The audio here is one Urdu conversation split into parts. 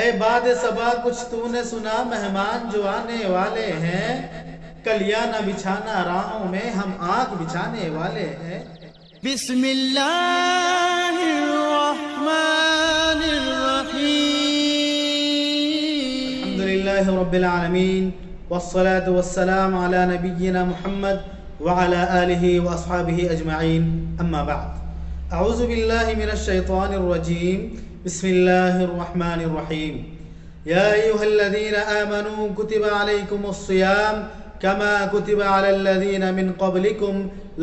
اے باد صبا کچھ تو نے سنا مہمان جو آنے والے ہیں، کلیاں نہ بچھانا راہوں میں ہم آنکھ بچھانے والے ہیں۔ بسم اللہ الرحمن الرحیم۔ الحمدللہ رب العالمین والصلاة والسلام علی نبینا محمد وعلی آلہ واصحابہ اجمعین، اما بعد۔ اعوذ باللہ من الشیطان الرجیم، بسم اللہ الرحمن الرحیم۔ یا ایہا الذین آمنوا کتب علیکم الصیام کما کتب علی الذین من قبلکم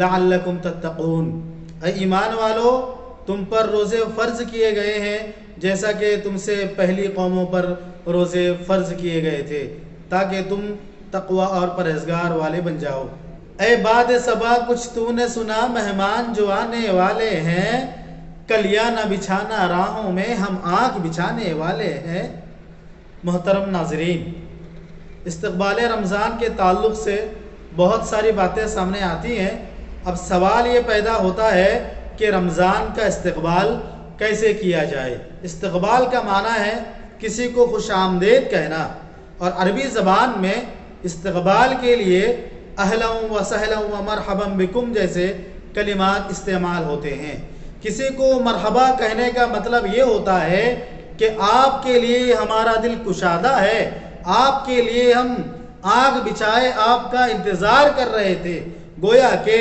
لعلکم تتقون۔ اے ایمان والو، تم پر روزے فرض کیے گئے ہیں جیسا کہ تم سے پہلی قوموں پر روزے فرض کیے گئے تھے تاکہ تم تقوی اور پرہیزگار والے بن جاؤ۔ اے باد صبا کچھ تو نے سنا مہمان جو آنے والے ہیں، کلیاں نہ بچھانا راہوں میں ہم آنکھ بچھانے والے ہیں۔ محترم ناظرین، استقبال رمضان کے تعلق سے بہت ساری باتیں سامنے آتی ہیں۔ اب سوال یہ پیدا ہوتا ہے کہ رمضان کا استقبال کیسے کیا جائے۔ استقبال کا معنی ہے کسی کو خوش آمدید کہنا، اور عربی زبان میں استقبال کے لیے اہلا و سہلا و مرحبا بکم جیسے کلمات استعمال ہوتے ہیں۔ کسی کو مرحبا کہنے کا مطلب یہ ہوتا ہے کہ آپ کے لیے ہمارا دل کشادہ ہے، آپ کے لیے ہم آنکھ بچھائے آپ کا انتظار کر رہے تھے، گویا کہ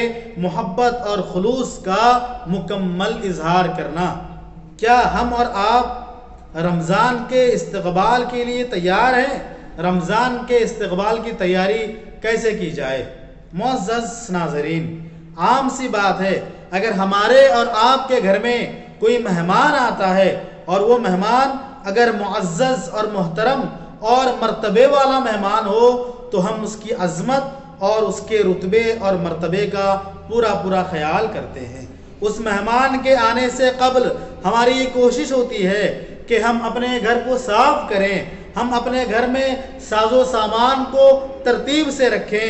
محبت اور خلوص کا مکمل اظہار کرنا۔ کیا ہم اور آپ رمضان کے استقبال کے لیے تیار ہیں؟ رمضان کے استقبال کی تیاری کیسے کی جائے؟ معزز ناظرین، عام سی بات ہے، اگر ہمارے اور آپ کے گھر میں کوئی مہمان آتا ہے اور وہ مہمان اگر معزز اور محترم اور مرتبے والا مہمان ہو تو ہم اس کی عظمت اور اس کے رتبے اور مرتبے کا پورا خیال کرتے ہیں۔ اس مہمان کے آنے سے قبل ہماری یہ کوشش ہوتی ہے کہ ہم اپنے گھر کو صاف کریں، ہم اپنے گھر میں ساز و سامان کو ترتیب سے رکھیں،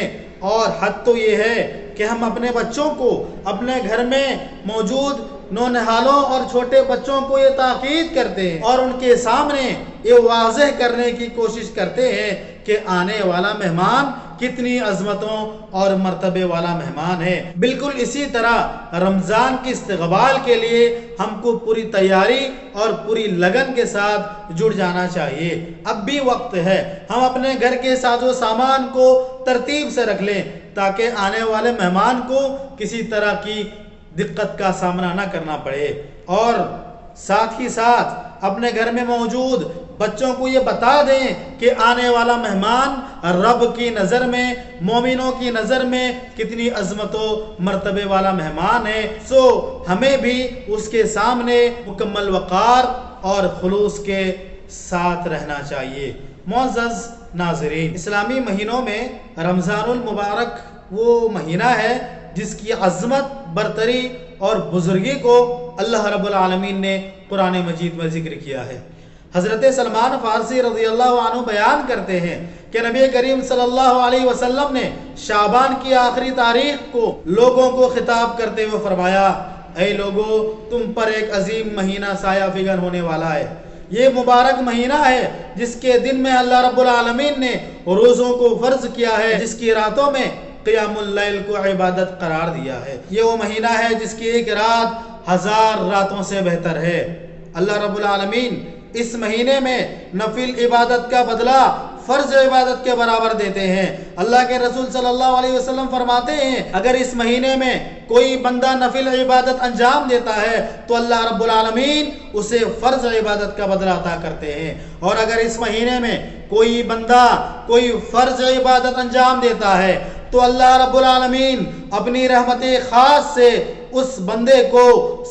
اور حد تو یہ ہے کہ ہم اپنے بچوں کو اپنے گھر میں موجود نونہالوں اور چھوٹے بچوں کو یہ تاکید کرتے ہیں اور ان کے سامنے یہ واضح کرنے کی کوشش کرتے ہیں کہ آنے والا مہمان کتنی عظمتوں اور مرتبے والا مہمان ہے۔ بالکل اسی طرح رمضان کے استقبال کے لیے ہم کو پوری تیاری اور پوری لگن کے ساتھ جڑ جانا چاہیے۔ اب بھی وقت ہے، ہم اپنے گھر کے ساز و سامان کو ترتیب سے رکھ لیں تاکہ آنے والے مہمان کو کسی طرح کی دقت کا سامنا نہ کرنا پڑے، اور ساتھ ہی ساتھ اپنے گھر میں موجود بچوں کو یہ بتا دیں کہ آنے والا مہمان رب کی نظر میں، مومنوں کی نظر میں کتنی عظمت و مرتبے والا مہمان ہے۔ سو ہمیں بھی اس کے سامنے مکمل وقار اور خلوص کے ساتھ رہنا چاہیے۔ معزز ناظرین، اسلامی مہینوں میں رمضان المبارک وہ مہینہ ہے جس کی عظمت، برتری اور بزرگی کو اللہ رب العالمین نے قرآن مجید میں ذکر کیا ہے۔ حضرت سلمان فارسی رضی اللہ عنہ بیان کرتے ہیں کہ نبی کریم صلی اللہ علیہ وسلم نے شعبان کی آخری تاریخ کو لوگوں کو خطاب کرتے ہوئے فرمایا، اے لوگو، تم پر ایک عظیم مہینہ سایہ فگن ہونے والا ہے۔ یہ مبارک مہینہ ہے جس کے دن میں اللہ رب العالمین نے روزوں کو فرض کیا ہے، جس کی راتوں میں قیام اللیل کو عبادت قرار دیا ہے۔ یہ وہ مہینہ ہے جس کی ایک رات 1000 راتوں سے بہتر ہے۔ اللہ رب العالمین اس مہینے میں نفل عبادت کا بدلہ فرض عبادت کے برابر دیتے ہیں۔ اللہ کے رسول صلی اللہ علیہ وسلم فرماتے ہیں، اگر اس مہینے میں کوئی بندہ نفل عبادت انجام دیتا ہے تو اللہ رب العالمین اسے فرض عبادت کا بدلہ عطا کرتے ہیں، اور اگر اس مہینے میں کوئی بندہ کوئی فرض عبادت انجام دیتا ہے تو اللہ رب العالمین اپنی رحمت خاص سے اس بندے کو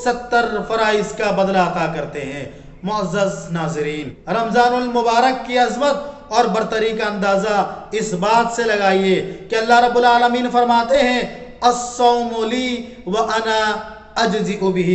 70 فرائض کا بدلہ عطا کرتے ہیں۔ معزز ناظرین، رمضان المبارک کی عظمت اور برتری کا اندازہ اس بات سے لگائیے کہ اللہ رب العالمین فرماتے ہیں، الصوم لی وانا اجزئ بہ،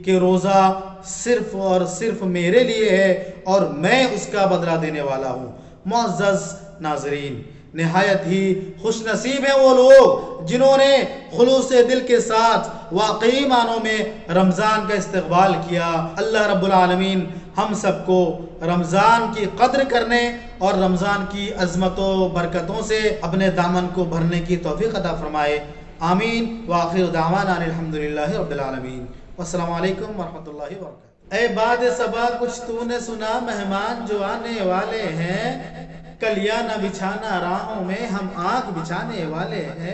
کہ روزہ صرف اور صرف میرے لیے ہے اور میں اس کا بدلہ دینے والا ہوں۔ معزز ناظرین، نہایت ہی خوش نصیب ہیں وہ لوگ جنہوں نے خلوص دل کے ساتھ واقعی معنوں میں رمضان کا استقبال کیا۔ اللہ رب العالمین ہم سب کو رمضان کی قدر کرنے اور رمضان کی عظمت و برکتوں سے اپنے دامن کو بھرنے کی توفیق عطا فرمائے، آمین۔ وآخر دعوانا الحمدللہ رب العالمین، والسلام علیکم ورحمۃ اللہ وبرکاتہ۔ اے باد صبا کچھ تو نے سنا، مہمان جو آنے والے ہیں، کلیاں نہ بچھانا راہوں میں، ہم آنکھ بچھانے والے ہیں۔